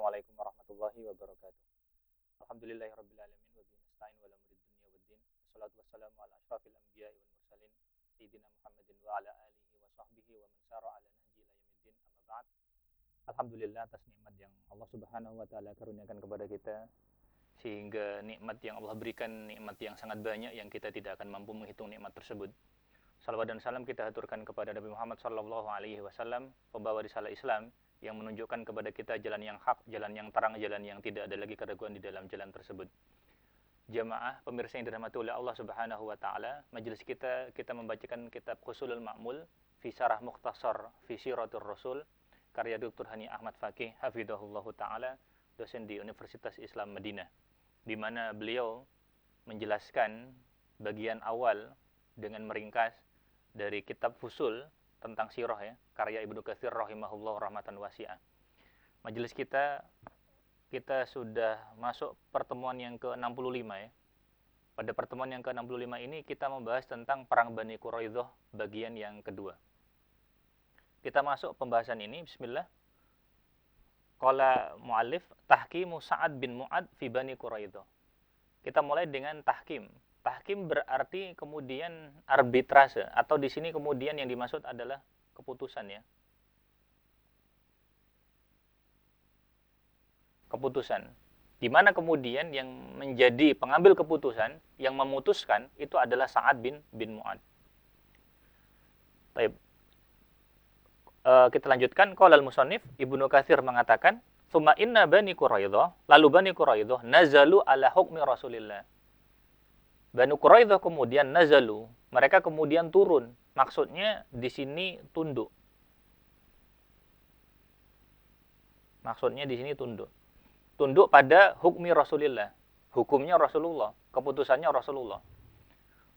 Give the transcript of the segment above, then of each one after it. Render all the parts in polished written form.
Assalamualaikum warahmatullahi wabarakatuh. Alhamdulillahirabbil alamin wa bihi nasta'in wa la murid dunya waddin. Wassalatu wassalamu ala asyrafil anbiya'i wal mursalin sayyidina Muhammadin wa ala alihi wa sahbihi wa man sara ala nahji ila yaumiddin. Amma ba'd. Alhamdulillah atas nikmat yang Allah Subhanahu wa taala karuniakan kepada kita, sehingga nikmat yang Allah berikan nikmat yang sangat banyak yang kita tidak akan mampu menghitung nikmat tersebut. Salawat dan salam kita haturkan kepada Nabi Muhammad sallallahu alaihi wasallam, pembawa risalah Islam yang menunjukkan kepada kita jalan yang hak, jalan yang terang, jalan yang tidak ada lagi keraguan di dalam jalan tersebut. Jamaah pemirsa yang dirahmati oleh Allah Subhanahu wa taala, majelis kita membacakan kitab Husulul Ma'mul fi Syarah Mukhtasar fi Siratul Rasul karya Dr. Hani Ahmad Fakih hafizahullahu taala, dosen di Universitas Islam Madinah, di mana beliau menjelaskan bagian awal dengan meringkas dari kitab Fusul tentang sirah ya, karya Ibnu Katsir rahimahullah rahmatan wasi'ah. Majelis kita sudah masuk pertemuan yang ke-65 ya. Pada pertemuan yang ke-65 ini kita membahas tentang perang Bani Quraidzah bagian yang kedua. Kita masuk pembahasan ini, bismillah. Qala muallif tahkimu Sa'ad bin Mu'ad fi Bani Quraidzah. Kita mulai dengan tahkim. Tahkim berarti kemudian arbitrase, atau di sini kemudian yang dimaksud adalah keputusan ya. Keputusan. Di mana kemudian yang menjadi pengambil keputusan, yang memutuskan itu adalah Sa'ad bin Mu'ad. Baik. Kita lanjutkan. Qala al-musannif, Ibnu Katsir mengatakan, "Tsumma inna Bani Quraidzah", lalu Bani Quraidzah nazalu ala hukmi Rasulillah. Bani Quraidzah kemudian nazalu, mereka kemudian turun. Maksudnya di sini tunduk. Maksudnya di sini tunduk. Tunduk pada hukmi Rasulillah. Hukumnya Rasulullah, keputusannya Rasulullah.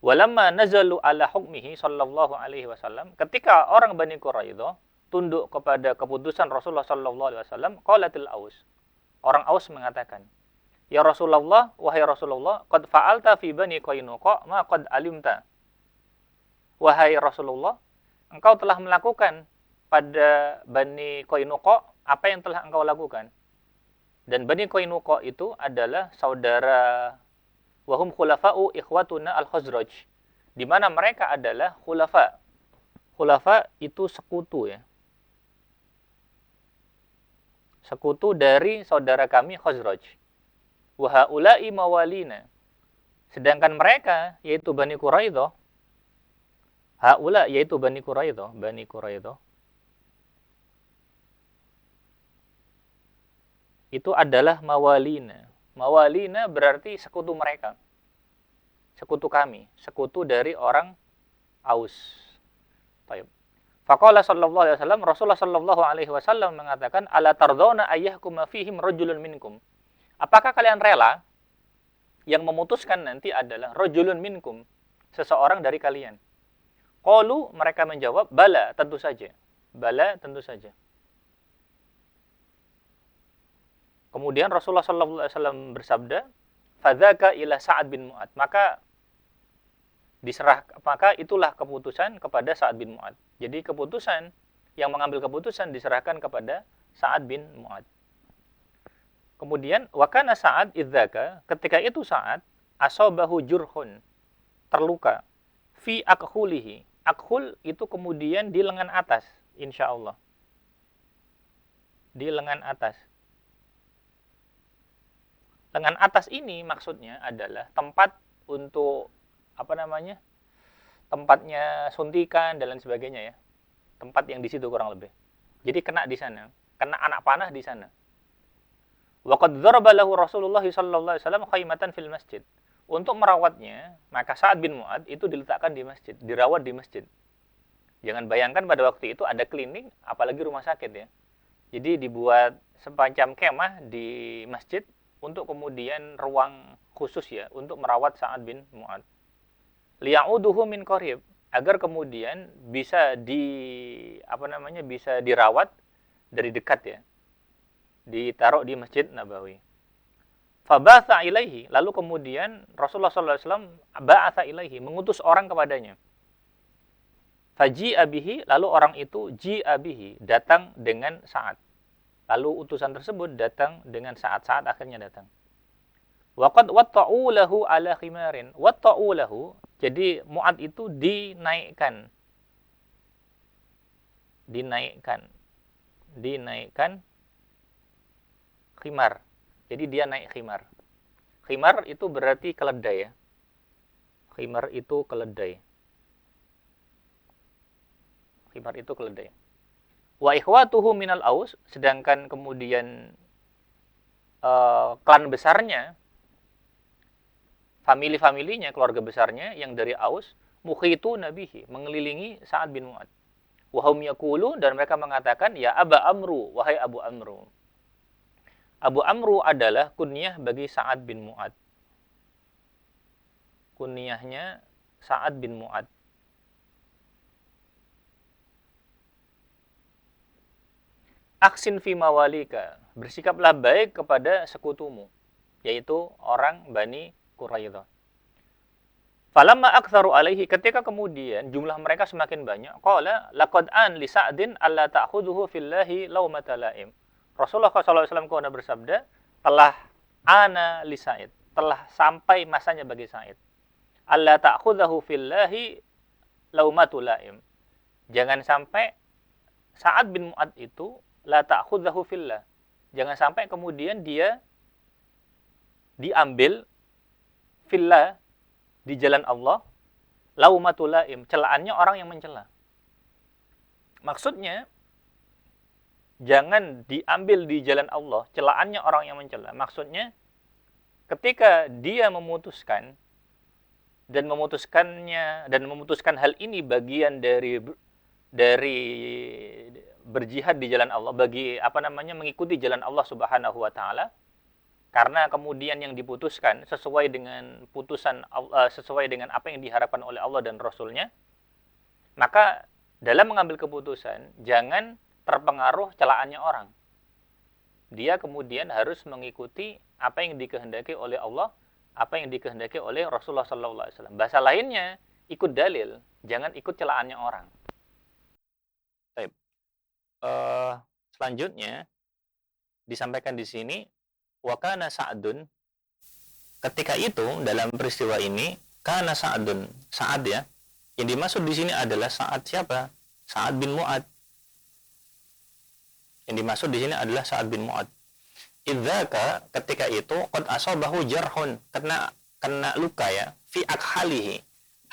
Walamma nazalu ala hukmihi sallallahu alaihi wasallam, ketika orang Bani Quraidzah tunduk kepada keputusan Rasulullah sallallahu alaihi wasallam, qalatil Aus. Orang Aus mengatakan, "Ya Rasulullah, wahai Rasulullah, qad fa'alta fi Bani Qainuqa ma qad alimta." Wahai Rasulullah, engkau telah melakukan pada Bani Qainuqa apa yang telah engkau lakukan. Dan Bani Qainuqa itu adalah saudara, wahum khulafa'u ikhwatuna al-Khazraj, di mana mereka adalah khulafa. Khulafa itu sekutu ya. Sekutu dari saudara kami Khazraj. Wa haula'i mawalina. Sedangkan mereka yaitu Bani Quraidzah, haula yaitu Bani Quraidzah, itu adalah mawalina. Mawalina berarti sekutu mereka. Sekutu kami, sekutu dari orang Aus. Baik. Faqala sallallahu alaihi wasallam, Rasulullah sallallahu alaihi wasallam mengatakan, "Ala tardawna ayyahkuma fihim rajulun minkum?" Apakah kalian rela yang memutuskan nanti adalah rajulun minkum, seseorang dari kalian? Qalu, mereka menjawab, bala, tentu saja. Bala, tentu saja. Kemudian Rasulullah sallallahu alaihi wasallam bersabda, "Fadzaka ila Sa'ad bin Mu'ad." Maka itulah keputusan kepada Sa'ad bin Mu'ad. Jadi keputusan, yang mengambil keputusan diserahkan kepada Sa'ad bin Mu'ad. Kemudian wakana Sa'ad idzaka, ketika itu Sa'ad asabahu jurhun, terluka, fi akhulihi. Akhul itu kemudian di lengan atas, insyaallah. Di lengan atas. Lengan atas ini maksudnya adalah tempat untuk tempatnya suntikan dan lain sebagainya ya. Tempat yang di situ kurang lebih. Jadi kena di sana, kena anak panah di sana. Wa qad dzaraba lahu Rasulullah sallallahu alaihi wasallam khaymatan fil masjid. Untuk merawatnya, maka Sa'ad bin Mu'ad itu diletakkan di masjid, dirawat di masjid. Jangan bayangkan pada waktu itu ada klinik, apalagi rumah sakit ya. Jadi dibuat semacam kemah di masjid untuk kemudian ruang khusus ya untuk merawat Sa'ad bin Mu'ad. Liya'uduhu min qarib, agar kemudian bisa bisa dirawat dari dekat ya. Ditaruh di Masjid Nabawi. Fabatha ilaihi, lalu kemudian Rasulullah sallallahu alaihi wasallam ba'atha ilaihi, mengutus orang kepadanya. Faji'a bihi, lalu orang itu ji'a bihi, datang dengan Sa'ad. Lalu utusan tersebut datang dengan saat-saat akhirnya datang. Waqad watta'u lahu ala khimarin. Watta'u lahu, jadi Mu'ad itu dinaikkan. Dinaikkan khimar. Jadi dia naik khimar. Khimar itu berarti keledai ya. Khimar itu keledai. Khimar itu keledai. Wa ikhwatuhu minal Aus, sedangkan kemudian klan besarnya, famili-familinya, keluarga besarnya yang dari Aus, mukhitu nabihi, mengelilingi Sa'ad bin Mu'ad. Wa hum yaqulu, dan mereka mengatakan, ya Aba Amru, wahai Abu Amru. Abu Amru adalah kunyah bagi Sa'ad bin Mu'ad. Kunyahnya Sa'ad bin Mu'ad. Aksin fi mawalika, bersikaplah baik kepada sekutumu, yaitu orang Bani Quraidah. Falamma aktsaru alaihi, ketika kemudian jumlah mereka semakin banyak, qala laqad an li Sa'din alla ta'khudhuhu fillahi laumata la'im. Rasulullah SAW kemudian bersabda, telah ana li Sa'id, telah sampai masanya bagi Sa'id. Alla ta'khudhahu fillahi laumatu la'im. Jangan sampai Sa'ad bin Mu'ad itu la ta'khudhahu fillah. Jangan sampai kemudian dia diambil fillah, di jalan Allah, laumatu la'im, celaannya orang yang mencela. Maksudnya jangan diambil di jalan Allah, celaannya orang yang mencela. Maksudnya ketika dia memutuskan dan memutuskan hal ini bagian dari berjihad di jalan Allah, mengikuti jalan Allah Subhanahu wa taala, karena kemudian yang diputuskan sesuai dengan sesuai dengan apa yang diharapkan oleh Allah dan Rasulnya, maka dalam mengambil keputusan jangan terpengaruh celaannya orang. Dia kemudian harus mengikuti apa yang dikehendaki oleh Allah, apa yang dikehendaki oleh Rasulullah SAW. Bahasa lainnya, ikut dalil, jangan ikut celaannya orang. Baik. Selanjutnya disampaikan di sini, wa kana Sa'dun, ketika itu dalam peristiwa ini, kana Sa'dun, Sa'ad ya. Yang dimaksud di sini adalah Sa'ad siapa? Sa'ad bin Mu'ad. Yang dimaksud di sini adalah Sa'ad bin Mu'ad. Idzaka, ketika itu qad asabahu jarhun, kena luka ya, fi akhalihi.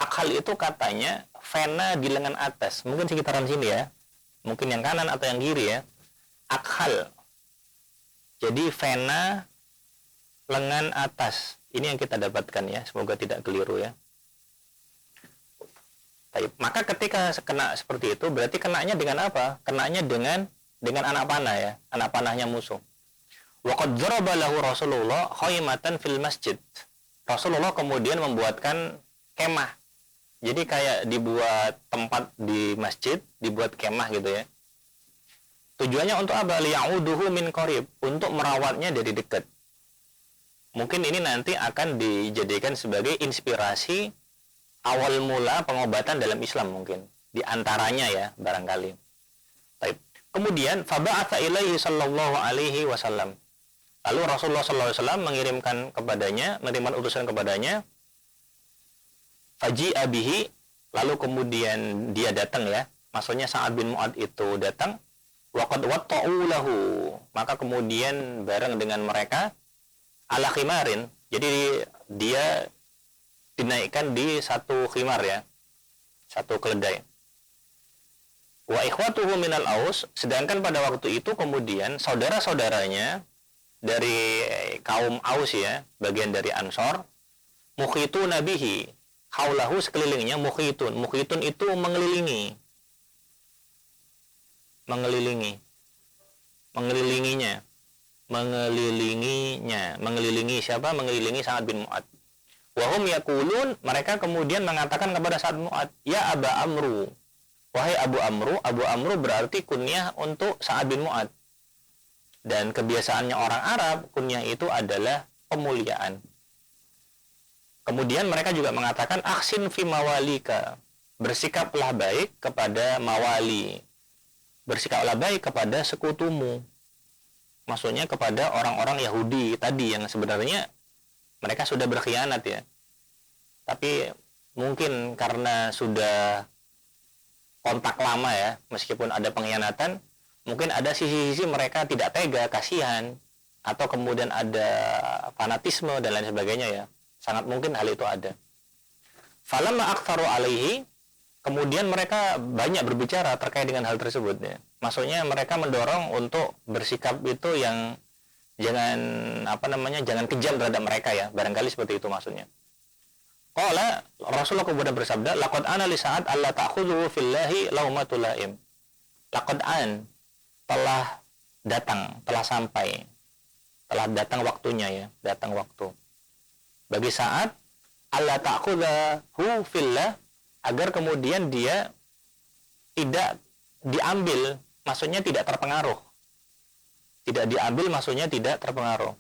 Akhal itu katanya vena di lengan atas, mungkin sekitaran sini ya. Mungkin yang kanan atau yang kiri ya. Akhal. Jadi vena lengan atas. Ini yang kita dapatkan ya, semoga tidak keliru ya. Baik, maka ketika kena seperti itu berarti kenanya dengan apa? Kenanya dengan anak panah ya, anak panahnya musuh. Wa qad daraba lahu Rasulullah khaymatan fil masjid. Rasulullah kemudian membuatkan kemah. Jadi kayak dibuat tempat di masjid, dibuat kemah gitu ya. Tujuannya untuk apa? Liya'uduhu min qarib, untuk merawatnya dari dekat. Mungkin ini nanti akan dijadikan sebagai inspirasi awal mula pengobatan dalam Islam mungkin. Di antaranya ya, barangkali. Baik. Kemudian faba'atha ilaihi sallallahu alaihi wasallam. Lalu Rasulullah sallallahu alaihi wasallam mengirimkan kepadanya, mengirimkan utusan kepadanya. Faji'a bihi, lalu kemudian dia datang ya. Maksudnya Sa'ad bin Mu'ad itu datang. Waqad watta'u lahu, maka kemudian bareng dengan mereka ala khimarin. Jadi dia dinaikkan di satu khimar ya, satu keledai. Wa ikhwatuhu minal Aus, sedangkan pada waktu itu kemudian saudara-saudaranya dari kaum Aus ya, bagian dari Ansor, mukhitun nabihi, haulahu sekelilingnya, mukhitun. Mukhitun itu mengelilinginya. Mengelilingi siapa? Mengelilingi Sa'ad bin Mu'ad. Wahum yaqulun, mereka kemudian mengatakan kepada Sa'ad bin Mu'ad, ya Aba Amru, wahai Abu Amru. Abu Amru berarti kunyah untuk Sa'ad bin Mu'ad. Dan kebiasaannya orang Arab, kunyah itu adalah pemuliaan. Kemudian mereka juga mengatakan, aksin fi mawalika, bersikaplah baik kepada mawali, bersikaplah baik kepada sekutumu. maksudnya kepada orang-orang Yahudi tadi yang sebenarnya mereka sudah berkhianat ya. Tapi mungkin karena sudah kontak lama ya, meskipun ada pengkhianatan, mungkin ada sisi-sisi mereka tidak tega, kasihan, atau kemudian ada fanatisme dan lain sebagainya ya. Sangat mungkin hal itu ada. Falamma aktsaru alaihi, kemudian mereka banyak berbicara terkait dengan hal tersebut ya. Maksudnya mereka mendorong untuk bersikap itu yang jangan kejam terhadap mereka ya. Barangkali seperti itu maksudnya. Qala, Rasulullah kemudian bersabda, laqad ana li sa'at alla ta'khudhu fillahi laumatul laim. Laqad an, telah datang waktunya ya, datang waktu. Bagi saat alla ta'khudhu fillah, agar kemudian dia tidak diambil, maksudnya tidak terpengaruh. Tidak diambil maksudnya tidak terpengaruh.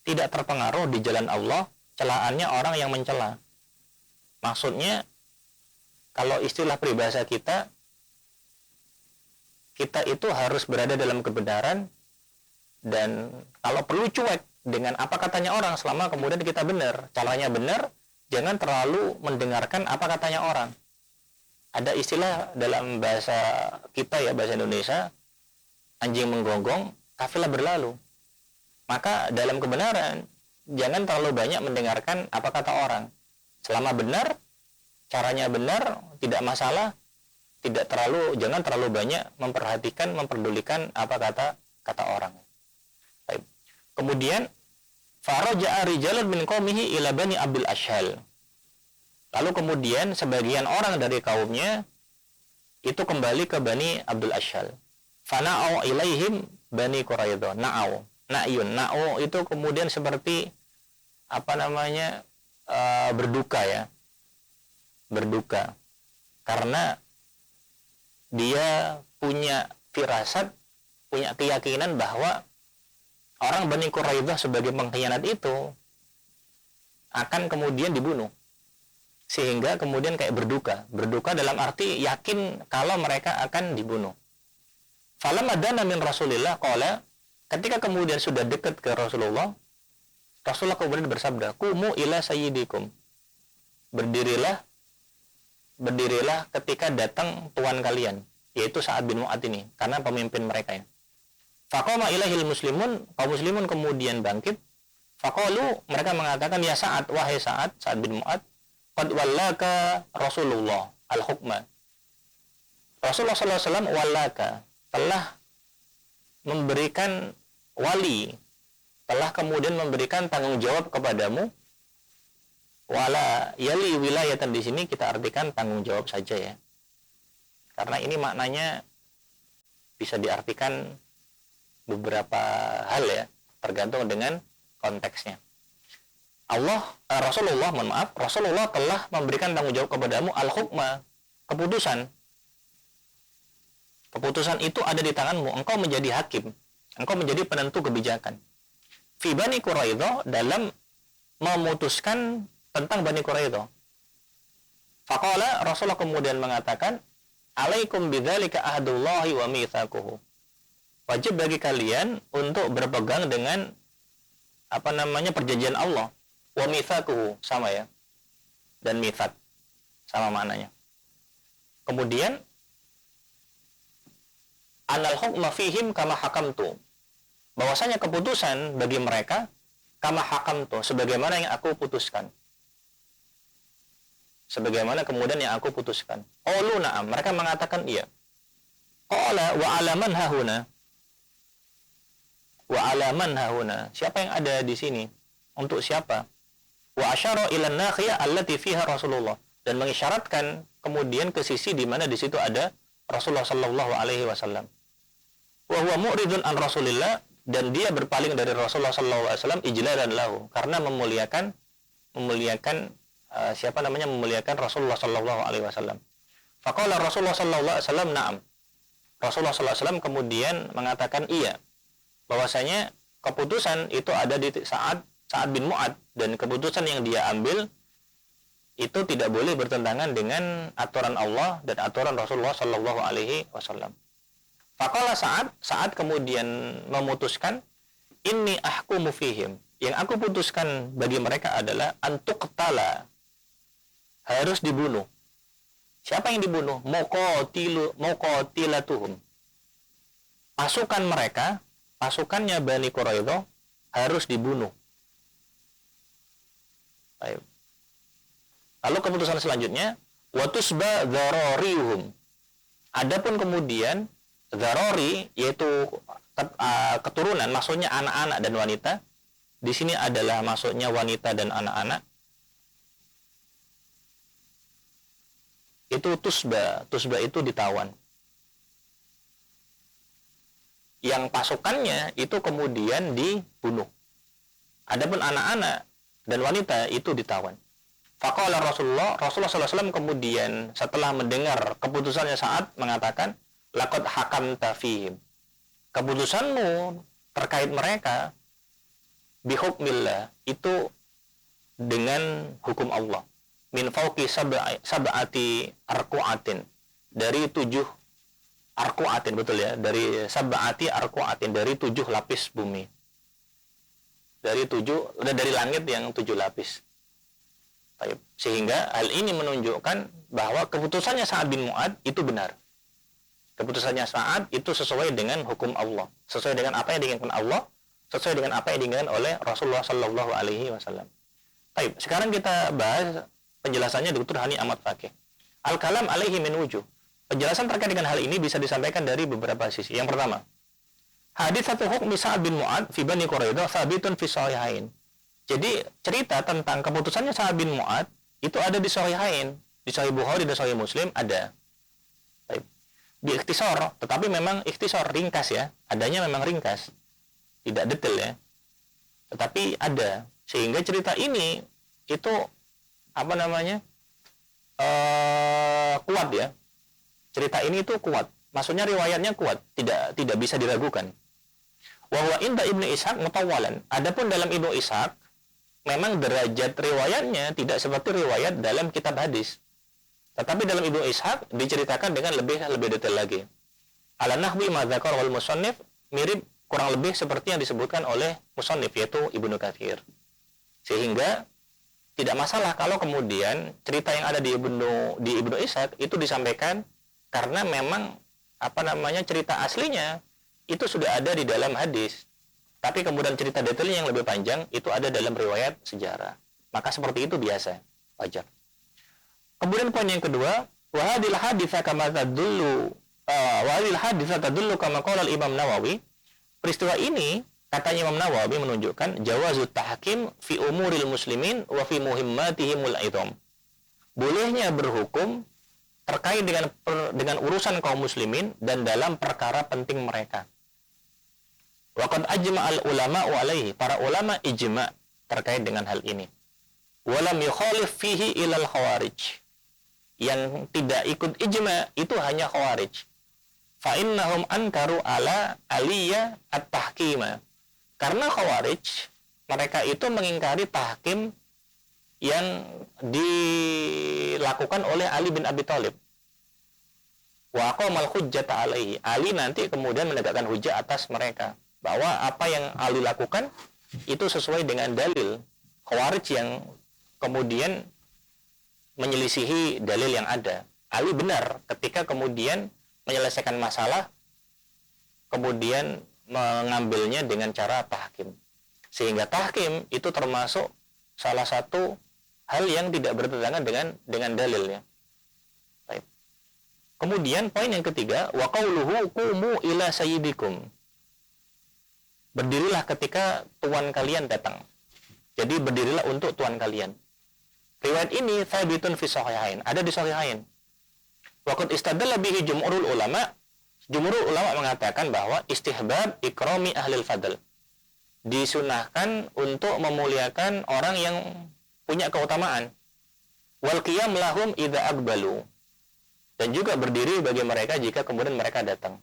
Tidak terpengaruh di jalan Allah, celaannya orang yang mencela. Maksudnya kalau istilah peribahasa kita itu harus berada dalam kebenaran, dan kalau perlu cuek dengan apa katanya orang selama kemudian kita benar, caranya benar, jangan terlalu mendengarkan apa katanya orang. Ada istilah dalam bahasa kita ya, bahasa Indonesia, anjing menggonggong, kafilah berlalu. Maka dalam kebenaran, jangan terlalu banyak mendengarkan apa kata orang. Selama benar, caranya benar, tidak masalah, jangan terlalu banyak memperdulikan apa kata orang. Baik. Kemudian faraja'a rijalun min qaumihi ila bani Abdul Ashhal. Lalu kemudian sebagian orang dari kaumnya itu kembali ke Bani Abdul Ashhal. Fana'u ilaihim Bani Quraidah. Na'u itu kemudian seperti berduka ya. Berduka. Karena dia punya firasat, punya keyakinan bahwa orang Bani Quraidah sebagai pengkhianat itu akan kemudian dibunuh. Sehingga kemudian kayak berduka dalam arti yakin kalau mereka akan dibunuh. Falamma dana min Rasulillah qala, ketika kemudian sudah dekat ke Rasulullah kemudian bersabda, "Qumu ila sayyidikum." Berdirilah ketika datang tuan kalian, yaitu Sa'ad bin Mu'adz ini, karena pemimpin mereka ya. Faqama ilaihil muslimun, kaum muslimun kemudian bangkit. Faqalu, mereka mengatakan, "Ya Sa'ad, wahai Sa'ad bin Mu'adz, qad wallaka Rasulullah al-hukma." Rasulullah SAW wallaka, telah memberikan wali, telah kemudian memberikan tanggung jawab kepadamu. Wala yali wilayatan, di sini kita artikan tanggung jawab saja ya. Karena ini maknanya bisa diartikan beberapa hal ya, tergantung dengan konteksnya. Rasulullah telah memberikan tanggung jawab kepadamu al-hukma, keputusan. Keputusan itu ada di tanganmu, engkau menjadi hakim, engkau menjadi penentu kebijakan. Fi Bani Quraidah, dalam memutuskan tentang Bani Quraidah. Faqala, Rasulullah kemudian mengatakan, "Alaikum bidzalika ahdullahi wa mitsaquhu." Wajib bagi kalian untuk berpegang dengan perjanjian Allah. Wa mitsaquhu, sama ya. Dan mitsaq sama maknanya. Kemudian anal hukma fihim kama hakamtu. Bahwasanya keputusan bagi mereka kama hakamtu, sebagaimana yang aku putuskan. Sebagaimana kemudian yang aku putuskan. Qalu na'am, mereka mengatakan iya. Qala wa alaman hahuna. Wa alaman hahuna, siapa yang ada di sini? Untuk siapa? Wa asyara ila an-nakhiyah allati fiha Rasulullah, dan mengisyaratkan kemudian ke sisi di mana di situ ada Rasulullah sallallahu alaihi wasallam. Wa huwa mu'ridun an Rasulillah, dan dia berpaling dari Rasulullah sallallahu alaihi wasallam ijlalan lahu, karena memuliakan memuliakan Rasulullah sallallahu alaihi wasallam. Faqala Rasulullah sallallahu alaihi wasallam na'am. Rasulullah sallallahu alaihi wasallam kemudian mengatakan iya, bahwasanya keputusan itu ada di Sa'ad bin Mu'adz, dan keputusan yang dia ambil itu tidak boleh bertentangan dengan aturan Allah dan aturan Rasulullah sallallahu alaihi wasallam. Faqala saat kemudian memutuskan, inni ahkumu fihim, yang aku putuskan bagi mereka adalah antuqtala, harus dibunuh. Siapa yang dibunuh? Muqatilatuhum. Pasukan mereka, pasukannya Bani Quraidah harus dibunuh. Baik. Lalu keputusan selanjutnya, watusba dzararihum. Adapun kemudian dzarari, yaitu keturunan, maksudnya anak-anak dan wanita. Di sini adalah maksudnya wanita dan anak-anak. Itu tusba itu ditawan. Yang pasukannya itu kemudian dibunuh. Adapun anak-anak dan wanita itu ditawan. Faqala Rasulullah SAW kemudian setelah mendengar keputusannya saat mengatakan, laqad hakamta fihim. Keputusanmu terkait mereka bihukmillah, itu dengan hukum Allah. Min fauqi sab'ati arqu'atin, dari 7 arqu'atin, betul ya, dari sab'ati arqu'atin, dari 7 lapis bumi, dari langit yang 7 lapis. Sehingga hal ini menunjukkan bahwa keputusannya Sa'ad bin Mu'adz itu benar. Keputusannya Sa'ad itu sesuai dengan hukum Allah, sesuai dengan apa yang diinginkan Allah, sesuai dengan apa yang diinginkan oleh Rasulullah Sallallahu Alaihi Wasallam. Baik, sekarang kita bahas penjelasannya Dr. Hani Ahmad Fakih. Al-kalam alaihi min wujuh. Penjelasan terkait dengan hal ini bisa disampaikan dari beberapa sisi. Yang pertama, haditsatu hukmi Sa'ad bin Mu'adz fi Bani Quraidah thabitun fi sahihain. Jadi cerita tentang keputusannya Sa'ad bin Mu'adz itu ada di sahihain, di Sahih Bukhari dan Sahih Muslim ada. Baik. Di ikhtisar, tetapi memang ikhtisar ringkas ya. Adanya memang ringkas. Tidak detail ya. Tetapi ada. Sehingga cerita ini itu kuat ya. Cerita ini itu kuat. Maksudnya riwayatnya kuat, tidak bisa diragukan. Wa huwa inda Ibnu Ishaq mutawwalan. Adapun dalam Ibnu Ishaq memang derajat riwayatnya tidak seperti riwayat dalam kitab hadis. Tetapi dalam Ibnu Ishaq diceritakan dengan lebih detail lagi. Ala nahwi ma dzakar wal musannif, mirip kurang lebih seperti yang disebutkan oleh musannif, yaitu Ibnu Katsir. Sehingga tidak masalah kalau kemudian cerita yang ada di Ibnu Ishaq itu disampaikan, karena memang cerita aslinya itu sudah ada di dalam hadis. Tapi kemudian cerita detailnya yang lebih panjang itu ada dalam riwayat sejarah. Maka seperti itu biasa, wajar. Kemudian poin yang kedua, wa hadhil haditsa kama tadullu kama qala al-Imam Nawawi. Peristiwa ini, katanya Imam Nawawi, menunjukkan jawazut tahkim fi umuril muslimin wa fi muhimmatihimul idham. Bolehnya berhukum terkait dengan urusan kaum muslimin dan dalam perkara penting mereka. Waqad ajma'al ulama wa alaihi, para ulama ijma' terkait dengan hal ini. Walam yukhalif fihi ilal khawarij. Yang tidak ikut ijma' itu hanya khawarij. Fa innahum ankaru ala aliyya at-tahkima. Karena khawarij, mereka itu mengingkari tahkim yang dilakukan oleh Ali bin Abi Thalib. Wa aqamal hujjata alaihi. Ali nanti kemudian menegakkan hujjah atas mereka, bahwa apa yang Ali lakukan itu sesuai dengan dalil. Khawarij yang kemudian menyelisihi dalil yang ada. Ali benar ketika kemudian menyelesaikan masalah, kemudian mengambilnya dengan cara tahkim. Sehingga tahkim itu termasuk salah satu hal yang tidak bertentangan dengan dalilnya. Baik. Kemudian poin yang ketiga, wa qauluhu qumu ila sayyidikum. Berdirilah ketika tuan kalian datang. Jadi berdirilah untuk tuan kalian. Riwayat ini thabitun fi sahihain, ada di sahihain. Waqad istadalla bihi jumhurul ulama. Jumhurul ulama mengatakan bahwa istihbab ikrami ahlil fadl. Disunahkan untuk memuliakan orang yang punya keutamaan. Wal qiyam lahum idza aqbalu. Dan juga berdiri bagi mereka jika kemudian mereka datang.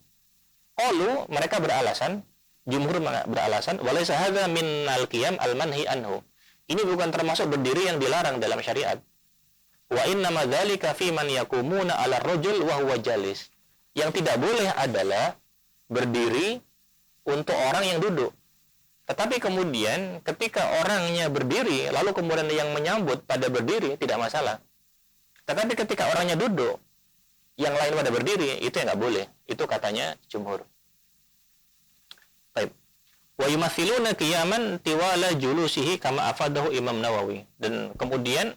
Qalu, mereka beralasan, jumhur beralasan, walaysa hadza minnal qiyam al-manhi anhu. Ini bukan termasuk berdiri yang dilarang dalam syariat. Wa innama dzalika fi man yaqumuna 'ala ar-rajul wa huwa jalis. Yang tidak boleh adalah berdiri untuk orang yang duduk. Tetapi kemudian ketika orangnya berdiri, lalu kemudian yang menyambut pada berdiri, tidak masalah. Tetapi ketika orangnya duduk, yang lain pada berdiri, itu yang nggak boleh. Itu katanya jumhur. Baik. Wa yumathiluna qiyaman tiwala julusihi kama afadahu Imam Nawawi. Dan kemudian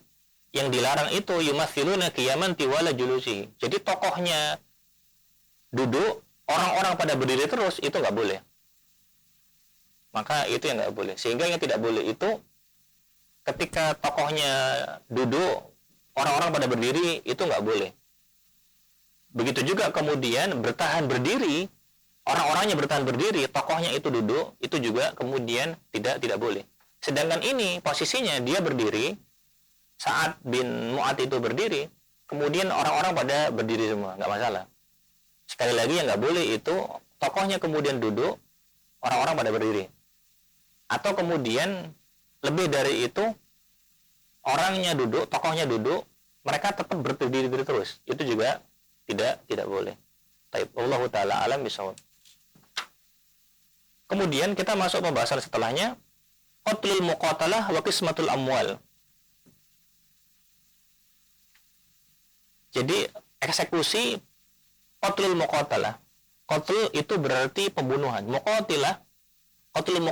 yang dilarang itu yumathiluna qiyaman tiwala julusihi. Jadi tokohnya duduk, orang-orang pada berdiri terus, itu nggak boleh. Maka itu yang nggak boleh. Sehingga yang tidak boleh itu ketika tokohnya duduk, orang-orang pada berdiri, itu nggak boleh. Begitu juga kemudian bertahan berdiri, orang-orangnya bertahan berdiri, tokohnya itu duduk, itu juga kemudian tidak boleh. Sedangkan ini posisinya dia berdiri, Sa'ad bin Mu'adh itu berdiri, kemudian orang-orang pada berdiri semua, nggak masalah. Sekali lagi yang nggak boleh itu tokohnya kemudian duduk, orang-orang pada berdiri. Atau kemudian lebih dari itu, orangnya duduk, tokohnya duduk, mereka tetap berdiri terus. Itu juga tidak boleh. Baik, wallahu taala alam bisawab. Kemudian kita masuk pembahasan setelahnya, qatlul muqatalah wa qismatul amwal. Jadi eksekusi qatlul muqatalah. Qatl itu berarti pembunuhan. Qatlul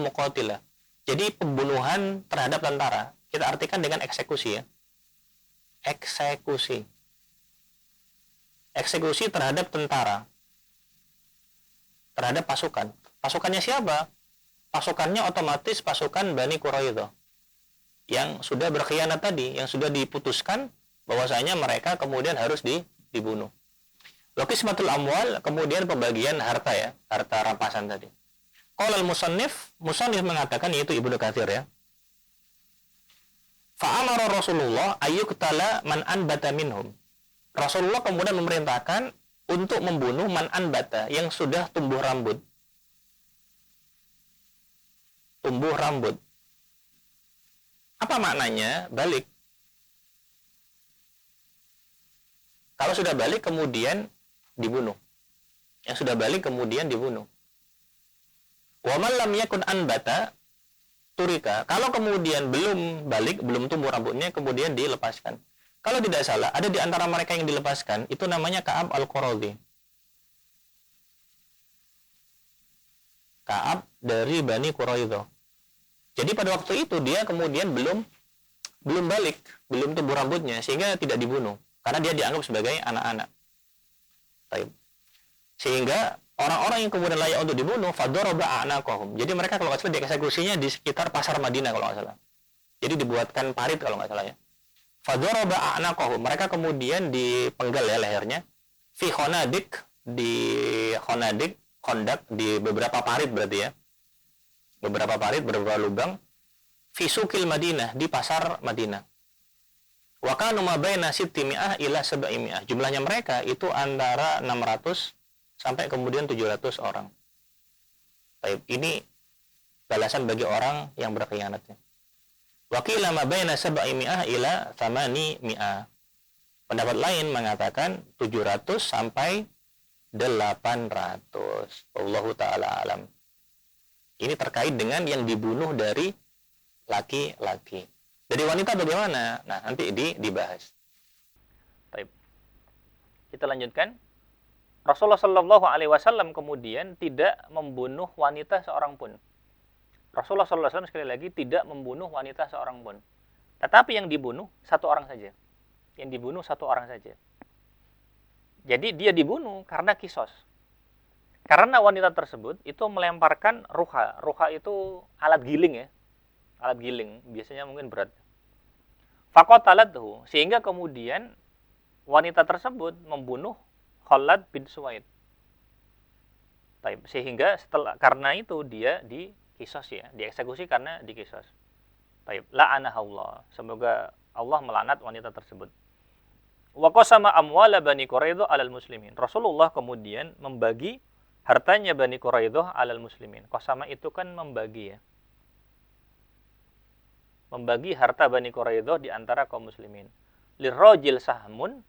muqatilah. Jadi pembunuhan terhadap tentara. Kita artikan dengan eksekusi ya. Eksekusi terhadap tentara. Terhadap pasukan. Pasukannya siapa? Pasukannya otomatis pasukan Bani Quraidah. Yang sudah berkhianat tadi, yang sudah diputuskan bahwasanya mereka kemudian harus dibunuh. Qismatul amwal, kemudian pembagian harta ya, harta rampasan tadi. Qala al-musannif mengatakan, yaitu Ibnu Katsir ya. Fa'amara Rasulullah ayyuqtala man anbata minhum. Rasulullah kemudian memerintahkan untuk membunuh man anbata, yang sudah tumbuh rambut. Tumbuh rambut. Apa maknanya? Balik. Kalau sudah balik kemudian dibunuh. Yang sudah balik kemudian dibunuh. Wa man lam yakun anbata turika. Kalau kemudian belum balik, belum tumbuh rambutnya, kemudian dilepaskan. Kalau tidak salah, ada di antara mereka yang dilepaskan, itu namanya Ka'ab al-Quradi. Ka'ab dari Bani Quraidah. Jadi pada waktu itu dia kemudian belum balik, belum tumbuh rambutnya, sehingga tidak dibunuh. Karena dia dianggap sebagai anak-anak. Baik. Sehingga orang-orang yang kemudian layak untuk dibunuh, fadaraba a'naqahum. Jadi mereka kalau nggak salah dieksekusinya di sekitar pasar Madinah kalau nggak salah. Jadi dibuatkan parit kalau nggak salah ya. Fadaraba a'naqahum. Mereka kemudian dipenggal ya lehernya. Fi khonadik, di khonadik, kondak, di beberapa parit berarti ya. Beberapa parit, beberapa lubang. Fi sukil Madinah, di pasar Madinah. Wa kanu ma baina 600 ila 700. Jumlahnya mereka itu antara 600 sampai kemudian 700 orang. Baik, ini balasan bagi orang yang berkhianatnya. Wa qila ma baina 700 ila 800. Pendapat lain mengatakan 700 sampai 800. Wallahu taala alam. Ini terkait dengan yang dibunuh dari laki-laki. Dari wanita bagaimana? Nah, nanti dibahas. Baik. Kita lanjutkan. Rasulullah Shallallahu Alaihi Wasallam kemudian tidak membunuh wanita seorang pun. Rasulullah Shallallahu Alaihi Wasallam sekali lagi tidak membunuh wanita seorang pun. Tetapi yang dibunuh satu orang saja. Yang dibunuh satu orang saja. Jadi dia dibunuh karena kisos. Karena wanita tersebut itu melemparkan ruha. Ruha itu alat giling ya. Alat giling, biasanya mungkin berat. Faqatalathu, sehingga kemudian wanita tersebut membunuh Khalad bin Suwaid. Sehingga karena itu dia dikisos ya, dieksekusi karena dikisos. La'anahullah, semoga Allah melaknat wanita tersebut. Wa qasama amwala Bani Quraidah 'alal muslimin. Rasulullah kemudian membagi hartanya Bani Quraidah 'alal muslimin. Qasama itu kan membagi ya. Membagi harta Bani Quraidah di antara kaum muslimin. Lirrajil sahmun,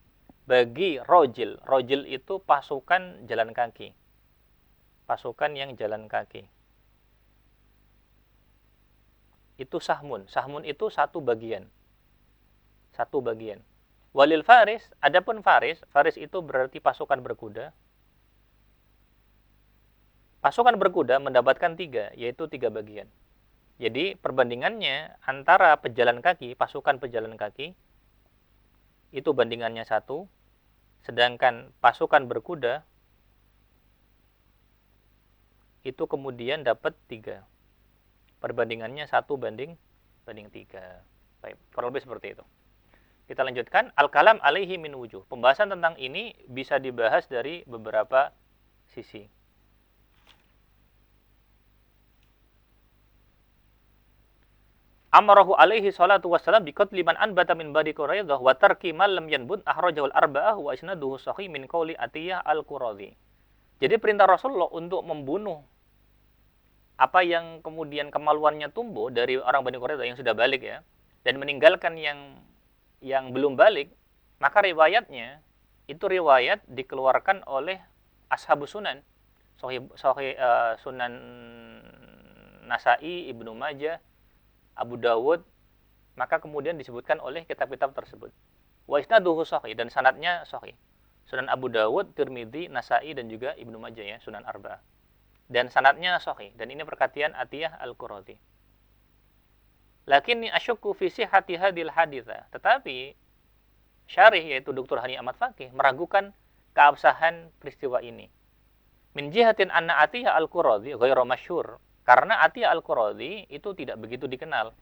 bagi rajil. Rajil itu pasukan jalan kaki. pasukan yang jalan kaki. Itu sahmun. Sahmun itu satu bagian. Satu bagian. Walil faris, adapun faris, faris itu berarti pasukan berkuda. Pasukan berkuda mendapatkan 3, yaitu 3 bagian. Jadi perbandingannya antara pejalan kaki, pasukan pejalan kaki, itu bandingannya 1, sedangkan pasukan berkuda itu kemudian dapat 3. Perbandingannya 1:3. Baik, kurang lebih seperti itu. Kita lanjutkan, al-kalam alaihi min wujuh. Pembahasan tentang ini bisa dibahas dari beberapa sisi. Amarahu alaihi salatu wassalam biqatli man anbata min bani Quraidah wa tarki man lam yanbut akhrajahu al-arba'ah wa isnaduhu sahih min qauli Atiyah al-Qurazi. Jadi perintah Rasulullah untuk membunuh apa yang kemudian kemaluannya tumbuh dari orang Bani Quraidah yang sudah balik ya, dan meninggalkan yang belum balik, maka riwayatnya itu riwayat dikeluarkan oleh ashabus sunan, Sunan Nasa'i, Ibnu Majah, Abu Dawud, maka kemudian disebutkan oleh kitab-kitab tersebut. Wa isnaduhu sahih, dan sanadnya sahih. Sunan Abu Dawud, Tirmidzi, Nasa'i, dan juga Ibnu Majah ya, Sunan Arba'ah. Dan sanadnya sahih, dan ini perkatian Atiyah al-Qurazi. Lakinni asyukku fi sihhati hadhil haditha. Tetapi syarih yaitu Dr. Hani Ahmad Fakih meragukan keabsahan peristiwa ini. Min jihatin anna Atiyah al-Qurazi ghairu masyhur. Karena Atiyah al-Qurazi itu tidak begitu dikenal.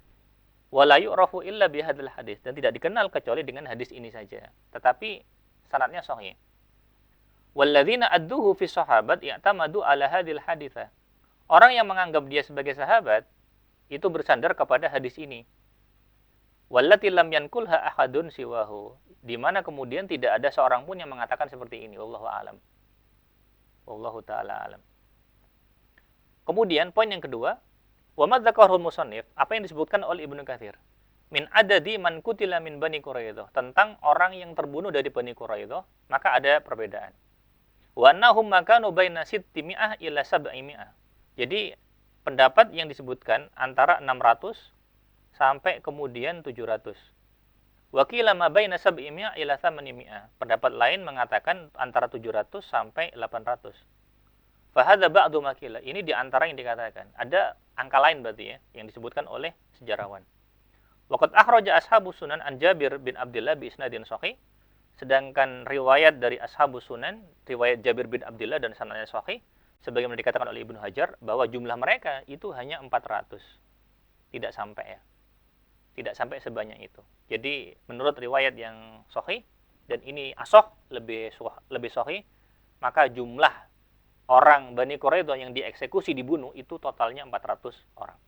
Wala yu'rafu illa bihadzal hadis, dan tidak dikenal kecuali dengan hadis ini saja. Tetapi sanadnya sahih. Walladzina adduhu fi sahabat i'tamadu ala hadhil haditsah. Orang yang menganggap dia sebagai sahabat itu bersandar kepada hadis ini. Wallati lam yankulha ahadun siwahu, di mana kemudian tidak ada seorang pun yang mengatakan seperti ini. Wallahu a'lam. Wallahu taala alam. Kemudian poin yang kedua, wa madzakarul musannif, apa yang disebutkan oleh Ibnu Katsir, min adadi man kutila min Bani Quraidah, tentang orang yang terbunuh dari Bani Quraidah, maka ada perbedaan. Wa annahum makanu baina 600 ila 700. Jadi pendapat yang disebutkan antara 600 sampai kemudian 700. Wa qila ma baina 700 ila 800. Pendapat lain mengatakan antara 700 sampai 800. Fahadza ba'du makila. Ini di antara yang dikatakan. Ada angka lain berarti ya yang disebutkan oleh sejarawan. Waqad akhraja ashabus sunan an Jabir bin Abdullah bi isnadin sahih. Sedangkan riwayat dari ashabus sunan, riwayat Jabir bin Abdullah dan sanadnya sahih, sebagaimana dikatakan oleh Ibnu Hajar bahwa jumlah mereka itu hanya 400. Tidak sampai ya. Tidak sampai sebanyak itu. Jadi menurut riwayat yang sahih, dan ini asah lebih sahih, maka jumlah orang Bani Quraidah yang dieksekusi dibunuh itu totalnya 400 orang.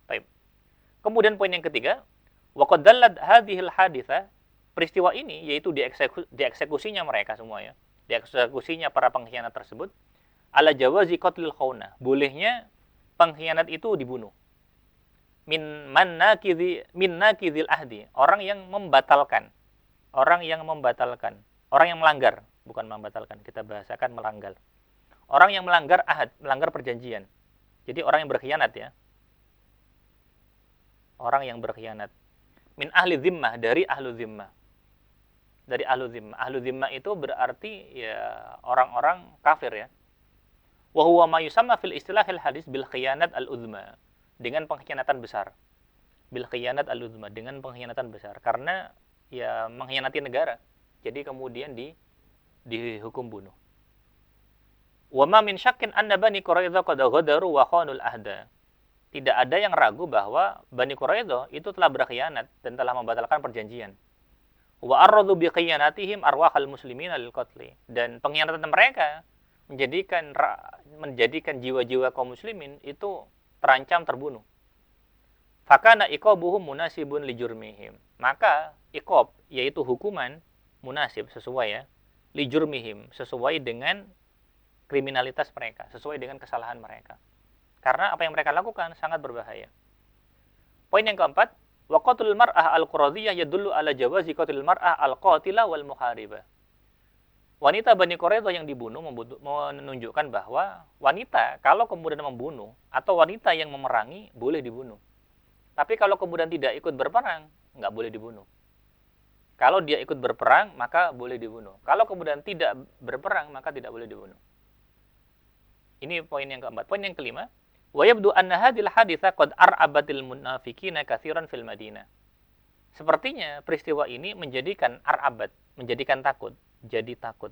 Baik. Kemudian poin yang ketiga, wa qad dallat hadhil haditsah, peristiwa ini yaitu dieksekusinya mereka semua ya. Dieksekusinya para pengkhianat tersebut ala jawazi qatlil khauna. Bolehnya pengkhianat itu dibunuh. Min nakidhil ahdi, orang yang membatalkan. Orang yang melanggar, bukan membatalkan, kita bahasakan melanggar. Orang yang melanggar ahad, melanggar perjanjian. Jadi orang yang berkhianat ya. Orang yang berkhianat. Min ahli zimmah, dari ahlu zimmah. Dari ahlu zimmah. Ahlu zimmah itu berarti ya orang-orang kafir ya. Wa huwa ma yusamma fil istilahil hadis bil khiyanat al-uzma. Dengan pengkhianatan besar. Bil khiyanat al-uzma, dengan pengkhianatan besar. Karena ya mengkhianati negara. Jadi kemudian dihukum bunuh. Wa ma min syakkin anna Bani Quraidah qad ghadaru wa khanul ahda. Tidak ada yang ragu bahwa Bani Quraidah itu telah berkhianat dan telah membatalkan perjanjian. Wa arradu bi khiyanatihim arwahal muslimin lil qatli. Dan pengkhianatan mereka menjadikan jiwa-jiwa kaum muslimin itu terancam terbunuh. Fakana iqabuhum munasibun li jurmihim. Maka iqab yaitu hukuman munasib sesuai ya, li jurmihim, sesuai dengan kriminalitas mereka, sesuai dengan kesalahan mereka. Karena apa yang mereka lakukan sangat berbahaya. Poin yang keempat, wa qatlul mar'ah al-Quradziyah yadullu ala jawazi qatlil mar'ah al-qatila wal muharibah. wanita Bani Quraidah yang dibunuh menunjukkan bahwa wanita kalau kemudian membunuh atau wanita yang memerangi boleh dibunuh. Tapi kalau kemudian tidak ikut berperang, nggak boleh dibunuh. Kalau dia ikut berperang, maka boleh dibunuh. Kalau kemudian tidak berperang, maka tidak boleh dibunuh. Ini poin yang keempat. Poin yang kelima, wa yabdu anna hadhil haditsa qad ar'abatil munafiqina katsiran fil Madinah. Sepertinya peristiwa ini menjadikan ar'abat, menjadikan takut, jadi takut.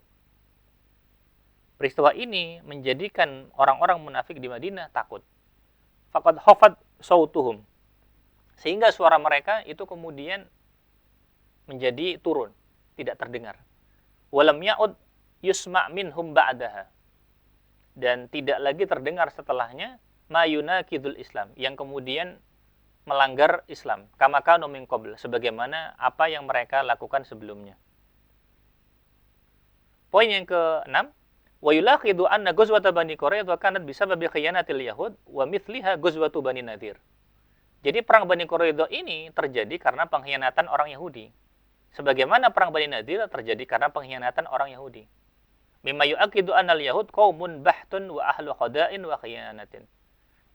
Peristiwa ini menjadikan orang-orang munafik di Madinah takut. Faqad khafat sautuhum. Sehingga suara mereka itu kemudian menjadi turun, tidak terdengar. Walam ya'ud yusma' minhum ba'daha. Dan tidak lagi terdengar setelahnya ma yunakidul Islam, yang kemudian melanggar Islam, kama kanu min qabl, sebagaimana apa yang mereka lakukan sebelumnya. Poin yang ke-6, wa yulaqidu anna ghazwata Bani Quraidah kanat bisababi khiyanatil yahud wa mithliha ghazwatu Bani Nadir. Jadi perang Bani Quraidah ini terjadi karena pengkhianatan orang Yahudi. Sebagaimana perang Bani Nadir terjadi karena pengkhianatan orang Yahudi. Mimma yu'aqidu anal yahud qaumun bahtun wa ahlu khada'in wa khiyanatin.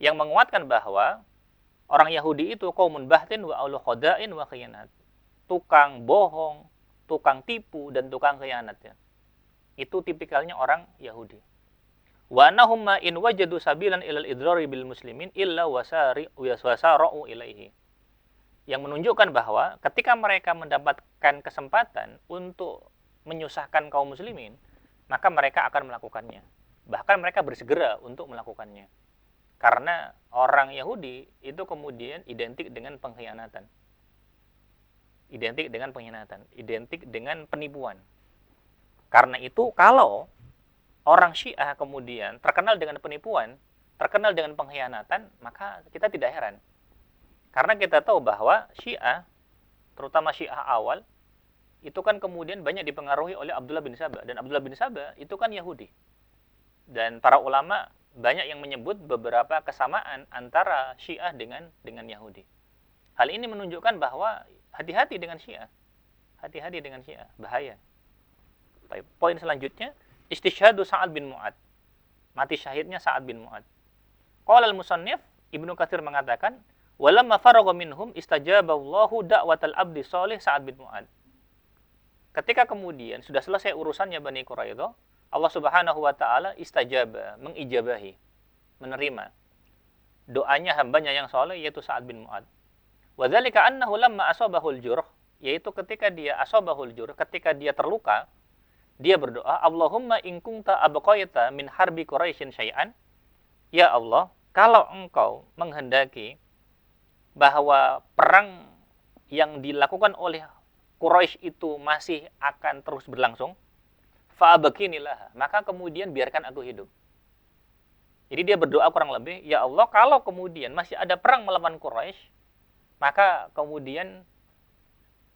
Yang menguatkan bahwa orang Yahudi itu qaumun bahtin wa ahlu khada'in wa khiyanat. Tukang bohong, tukang tipu dan tukang khianat ya. Itu tipikalnya orang Yahudi. Wa annahum ma in wajadu sabilan ilal idrari bil muslimin illa wasara'u ilaihi. Yang menunjukkan bahwa ketika mereka mendapatkan kesempatan untuk menyusahkan kaum muslimin, maka mereka akan melakukannya. Bahkan mereka bersegera untuk melakukannya. Karena orang Yahudi itu kemudian identik dengan pengkhianatan. Identik dengan pengkhianatan, identik dengan penipuan. Karena itu kalau orang Syiah kemudian terkenal dengan penipuan, terkenal dengan pengkhianatan, maka kita tidak heran. Karena kita tahu bahwa Syiah, terutama Syiah awal, itu kan kemudian banyak dipengaruhi oleh Abdullah bin Sabah. Dan Abdullah bin Sabah itu kan Yahudi. Dan para ulama banyak yang menyebut beberapa kesamaan antara Syiah dengan Yahudi. Hal ini menunjukkan bahwa hati-hati dengan Syiah. Hati-hati dengan Syiah, bahaya. Poin selanjutnya, istishhadu Sa'ad bin Mu'ad. Mati syahidnya Sa'ad bin Mu'ad. Qala al-musannif, Ibnu Katsir mengatakan, walamma faragha minhum istajaballahu da'watal abdi shalih Sa'ad bin Mu'ad. Ketika kemudian sudah selesai urusannya Bani Quraidah, Allah Subhanahu wa taala istajaba, mengijabahi, menerima doanya hambanya yang saleh yaitu Sa'ad bin Mu'ad. Wa dzalika annahu lamma asabahul jurh, yaitu ketika dia asabahul jurh, ketika dia terluka, dia berdoa, Allahumma in kunta abqaita min harbi Quraisyin syai'an, ya Allah, kalau engkau menghendaki bahwa perang yang dilakukan oleh Quraisy itu masih akan terus berlangsung, fa'abqinilah, maka kemudian biarkan aku hidup. Jadi dia berdoa kurang lebih, ya Allah, kalau kemudian masih ada perang melawan Quraisy, maka kemudian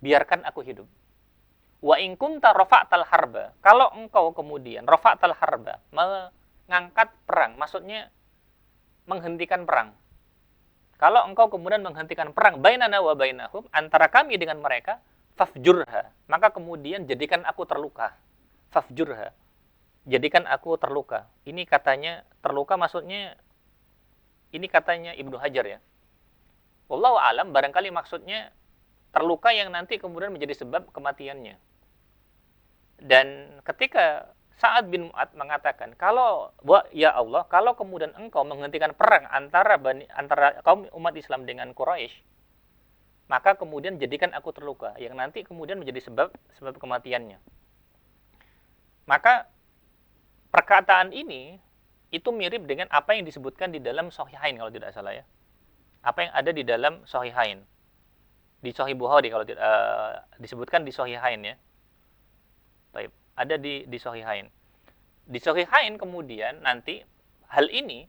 biarkan aku hidup. Wa in kunta rafa'tal harba, kalau engkau kemudian rafa'tal harba, mengangkat perang, maksudnya menghentikan perang. Kalau engkau kemudian menghentikan perang bainana wa bainahum, antara kami dengan mereka, fafjurha, maka kemudian jadikan aku terluka. Fafjurha, jadikan aku terluka. Ini katanya terluka, maksudnya ini katanya Ibnu Hajar ya. Wallahu a'lam, barangkali maksudnya terluka yang nanti kemudian menjadi sebab kematiannya. Dan ketika Sa'ad bin Mu'ad mengatakan, kalau ya Allah, kalau kemudian engkau menghentikan perang antara kaum umat Islam dengan Quraisy, maka kemudian jadikan aku terluka, yang nanti kemudian menjadi sebab kematiannya. Maka perkataan ini itu mirip dengan apa yang disebutkan di dalam Sahihain kalau tidak salah ya. Apa yang ada di dalam Sahihain. Di Sahih Bukhari kalau disebutkan di Sahihain ya. Baik, ada di Sahihain. Di Sahihain kemudian nanti hal ini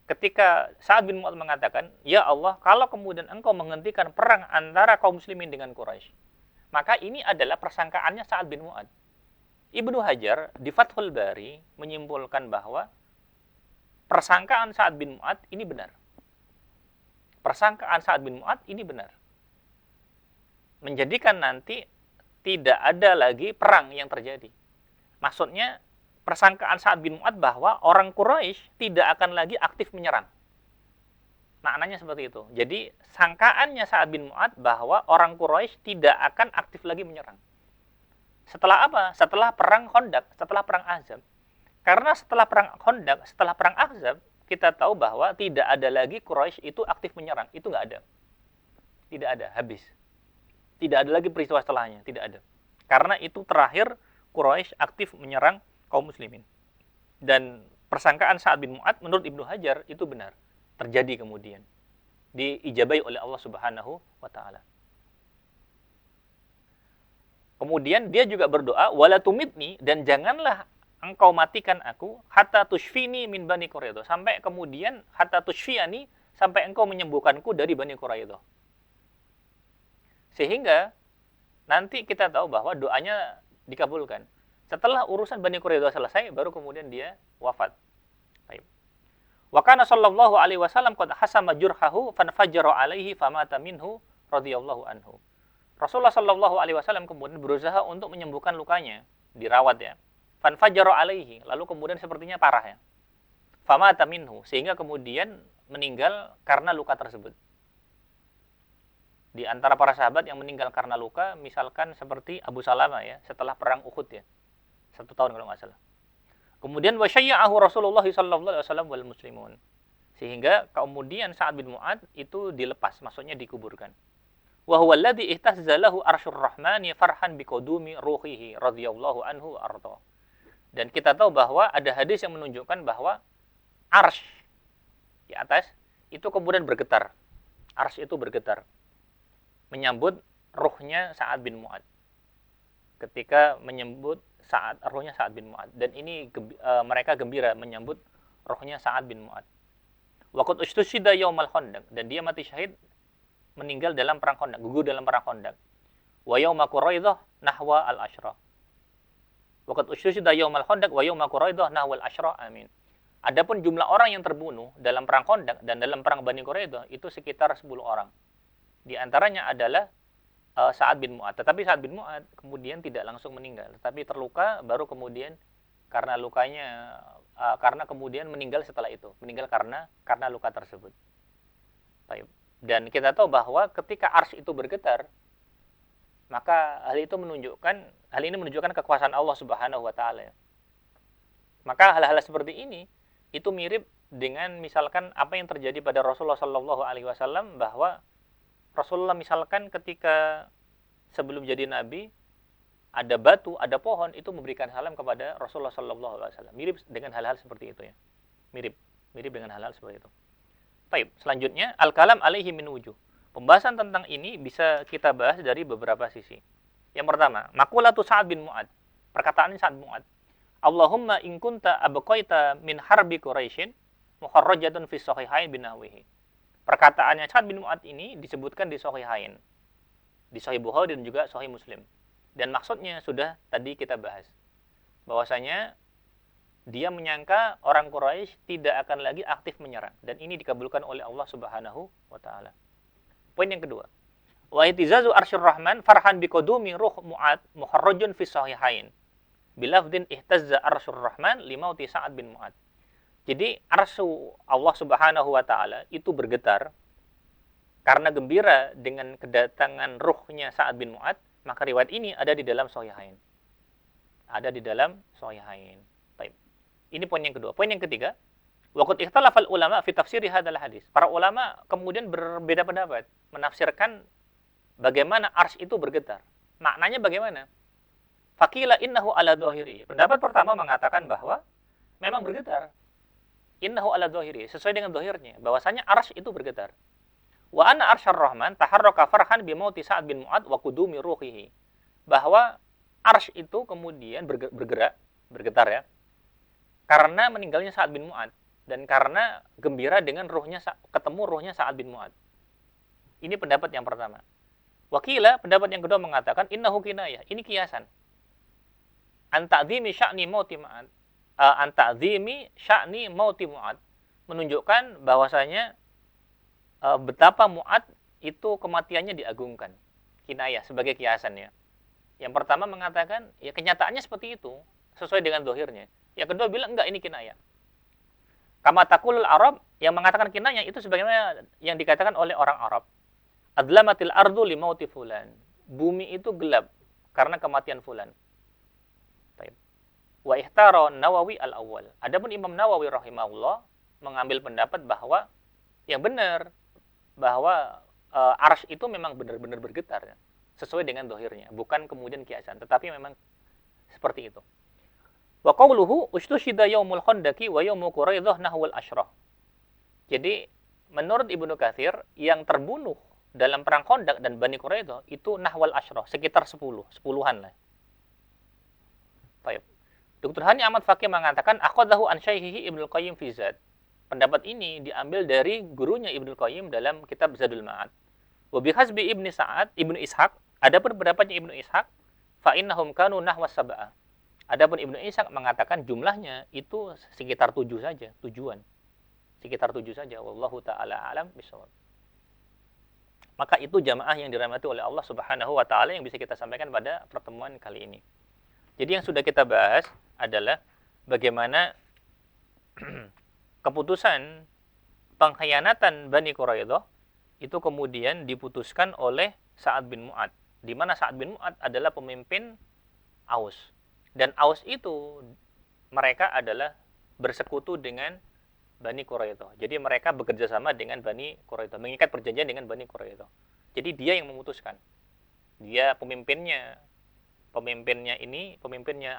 ketika Sa'ad bin Mu'adz mengatakan, ya Allah, kalau kemudian engkau menghentikan perang antara kaum muslimin dengan Quraisy, maka ini adalah persangkaannya Sa'ad bin Mu'adz. Ibnu Hajar di Fathul Bari menyimpulkan bahwa persangkaan Sa'ad bin Mu'adz ini benar. Persangkaan Sa'ad bin Mu'adz ini benar. Menjadikan nanti tidak ada lagi perang yang terjadi. Maksudnya persangkaan Sa'ad bin Mu'adz bahwa orang Quraisy tidak akan lagi aktif menyerang. Maknanya seperti itu. Jadi sangkaannya Sa'ad bin Mu'adz bahwa orang Quraisy tidak akan aktif lagi menyerang. Setelah apa? Setelah perang Khandaq, setelah perang Ahzab. Karena setelah perang Khandaq, setelah perang Ahzab, kita tahu bahwa tidak ada lagi Quraisy itu aktif menyerang. Itu nggak ada. Tidak ada, habis. Tidak ada lagi peristiwa setelahnya, tidak ada. Karena itu terakhir Quraisy aktif menyerang kaum muslimin. Dan persangkaan Sa'ad bin Mu'adz menurut Ibnu Hajar itu benar. Terjadi kemudian. Diijabahi oleh Allah Subhanahu wa taala. Kemudian dia juga berdoa, wala tumitni, dan janganlah engkau matikan aku hatta tushfini min Bani Quraidah, sampai kemudian hatta tushfiani, sampai engkau menyembuhkanku dari Bani Quraidah. Sehingga nanti kita tahu bahwa doanya dikabulkan. Setelah urusan Bani Quraidah selesai, baru kemudian dia wafat. Baik. Wa kana sallallahu alaihi wasallam qad hasama jurhahu fanfajjara alaihi famata minhu radhiyallahu anhu. Rasulullah sallallahu alaihi wasallam kemudian berusaha untuk menyembuhkan lukanya, dirawat ya. Fanfajjara alaihi, lalu kemudian sepertinya parah ya. Famata minhu, sehingga kemudian meninggal karena luka tersebut. Di antara para sahabat yang meninggal karena luka, misalkan seperti Abu Salamah ya, setelah perang Uhud ya. 1 tahun kalau nggak salah. Kemudian wasyayya'ahu Rasulullah sallallahu alaihi wasallam wal muslimun. Sehingga kemudian Sa'ad bin Mu'adz itu dilepas, maksudnya dikuburkan. Wa huwa alladhi ihtazza lahu arsyur rahmani farhan biqudumi ruhihi radhiyallahu anhu arda. Dan kita tahu bahwa ada hadis yang menunjukkan bahwa arsy di atas itu kemudian bergetar. Arsy itu bergetar menyambut ruhnya Sa'ad bin Mu'adz. Ketika menyambut ruhnya Sa'ad bin Mu'adz, dan ini mereka gembira menyambut ruhnya Sa'ad bin Mu'adz. Wa qad ustushhida yaumal Khandaq, dan dia mati syahid meninggal dalam perang Khandaq, gugur dalam perang Khandaq. Wa yauma Quraidah nahwa al-ashra. Wa qad ustushhida yaumal Khandaq wa yauma Quraidah nahwa al-ashra. Amin. Adapun jumlah orang yang terbunuh dalam perang Khandaq dan dalam perang Bani Quraidah itu sekitar 10 orang. Di antaranya adalah Sa'ad bin Mu'adz. Tetapi Sa'ad bin Mu'adz kemudian tidak langsung meninggal, tetapi terluka, baru kemudian karena lukanya karena kemudian meninggal setelah itu, meninggal karena luka tersebut. Baik. Dan kita tahu bahwa ketika arsy itu bergetar, maka hal ini menunjukkan kekuasaan Allah Subhanahu wa taala. Maka hal-hal seperti ini itu mirip dengan misalkan apa yang terjadi pada Rasulullah sallallahu alaihi wasallam, bahwa Rasulullah misalkan ketika sebelum jadi nabi ada batu, ada pohon, itu memberikan salam kepada Rasulullah sallallahu alaihi wasallam. Mirip dengan hal-hal seperti itu ya. Mirip dengan hal-hal seperti itu. Baik, selanjutnya al-kalam alaihi min wujuh. Pembahasan tentang ini bisa kita bahas dari beberapa sisi. Yang pertama, maqulatu Sa'ad bin Mu'adz. Perkataan Sa'ad bin Mu'adz. Allahumma in kunta abqaita min harbi Quraisyin muharrajatun fi sahihain binahwihi. Perkataannya Sa'ad bin Mu'adz ini disebutkan di Sahihain, di Sahih Bukhari dan juga Sahih Muslim. Dan maksudnya sudah tadi kita bahas, bahwasanya dia menyangka orang Quraisy tidak akan lagi aktif menyerang, dan ini dikabulkan oleh Allah Subhanahu wa taala. Poin yang kedua, wa itizazu arsyur rahman farhan biqudumi ruh Mu'adz muharrajun fi sahihain bilafdin ihtazza arsyur rahman limauti Sa'ad bin Mu'adz. Jadi arsy Allah Subhanahu wa taala itu bergetar karena gembira dengan kedatangan ruhnya Sa'ad bin Mu'adz. Maka riwayat ini ada di dalam Sahihain. Ada di dalam Sahihain. Baik. Ini poin yang kedua. Poin yang ketiga, waqad ikhtalafal ulama fi tafsiri hadzal hadis. Para ulama kemudian berbeda pendapat menafsirkan bagaimana arsy itu bergetar. Maknanya bagaimana? Faqila innahu ala dhahiri. Pendapat pertama mengatakan bahwa memang bergetar. Innahu ala dhahiri, sesuai dengan dhahirnya, bahwasanya arsy itu bergetar. Wa anna arsyar rahman taharraka farhan bi mauti Sa'ad bin Mu'adz wa qudumi ruhihi. Bahwa arsy itu kemudian bergetar ya, karena meninggalnya Sa'ad bin Mu'adz dan karena gembira dengan ketemu ruhnya Sa'ad bin Mu'adz. Ini pendapat yang pertama. Wakila, pendapat yang kedua mengatakan innahu kinayah, ini kiasan. An ta'dhimi sya'ni mauti Mu'adz. An ta'dhimi sya'ni mauti Mu'adz, menunjukkan bahwasanya betapa Mu'adz itu kematiannya diagungkan. Kinayah sebagai kiasan ya. Yang pertama mengatakan ya kenyataannya seperti itu. sesuai dengan dohirnya. Yang kedua bilang enggak, ini kinayah. Kama taqulul Arab, yang mengatakan kinayah itu sebagaimana yang dikatakan oleh orang Arab. Adlamatil ardu limauti fulan. Bumi itu gelap karena kematian fulan. Baik. Wa ihtara Nawawi al-awwal. Adapun Imam Nawawi rahimahullah mengambil pendapat bahwa yang benar bahwa arsy itu memang benar-benar bergetar sesuai dengan dohirnya, bukan kemudian kiasan, tetapi memang seperti itu. Wa qawluhu ustushida yaumul khandaqi wa yaumu quraidah nahwal asyrah. Jadi menurut Ibnu Katsir yang terbunuh dalam perang Khandaq dan Bani Quraidah itu nahwal asyrah, sekitar 10-an lah. Baik. Dr. Hani Ahmad Fakih mengatakan aqadahu an syaihihi Ibnu Qayyim fi Zad. Pendapat ini diambil dari gurunya Ibnu Qayyim dalam kitab Zadul Ma'ad. Wa bihasbi Ibnu Ishaq, adapun pendapatnya Ibnu Ishaq, fa innahum kanu nahwa sab'ah. Adapun Ibnu Ishaq mengatakan jumlahnya itu sekitar 7 saja, tujuan. Sekitar 7 saja. Wallahu taala alam bishawab. Maka itu jamaah yang dirahmati oleh Allah Subhanahu wa taala yang bisa kita sampaikan pada pertemuan kali ini. Jadi yang sudah kita bahas adalah bagaimana keputusan pengkhianatan Bani Quraidah itu kemudian diputuskan oleh Sa'ad bin Mu'ad, di mana Sa'ad bin Mu'ad adalah pemimpin Aus. Dan Aus itu mereka adalah bersekutu dengan Bani Quraidah. Jadi mereka bekerja sama dengan Bani Quraidah, mengikat perjanjian dengan Bani Quraidah. Jadi dia yang memutuskan. Dia pemimpinnya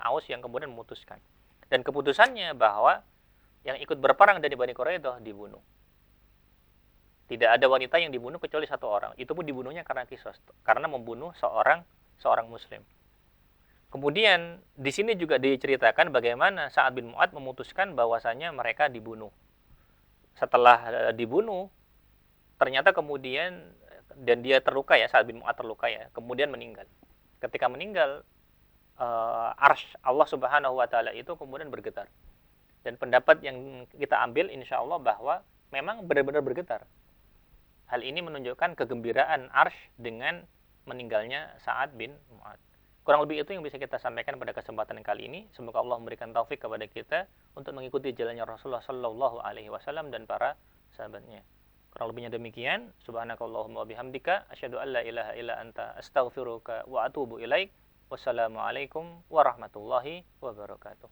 Aus yang kemudian memutuskan. Dan keputusannya bahwa yang ikut berperang dari Bani Quraidah dibunuh. Tidak ada wanita yang dibunuh kecuali 1 orang. Itu pun dibunuhnya karena qisas, karena membunuh seorang muslim. Kemudian di sini juga diceritakan bagaimana Sa'ad bin Mu'ad memutuskan bahwasanya mereka dibunuh. Setelah dibunuh, ternyata kemudian dan dia terluka ya, Sa'ad bin Mu'ad terluka ya, kemudian meninggal. Ketika meninggal, arsy Allah Subhanahu wa taala itu kemudian bergetar. Dan pendapat yang kita ambil insya Allah bahwa memang benar-benar bergetar. Hal ini menunjukkan kegembiraan arsy dengan meninggalnya Sa'ad bin Mu'ad. Kurang lebih itu yang bisa kita sampaikan pada kesempatan kali ini. Semoga Allah memberikan taufik kepada kita untuk mengikuti jalannya Rasulullah Sallallahu Alaihi Wasallam dan para sahabatnya. Kurang lebihnya demikian. Subhanakallahumma wa bihamdika asyhadu an la ilaha illa anta astaghfiruka wa atubu ilaik. Wassalamualaikum warahmatullahi wabarakatuh.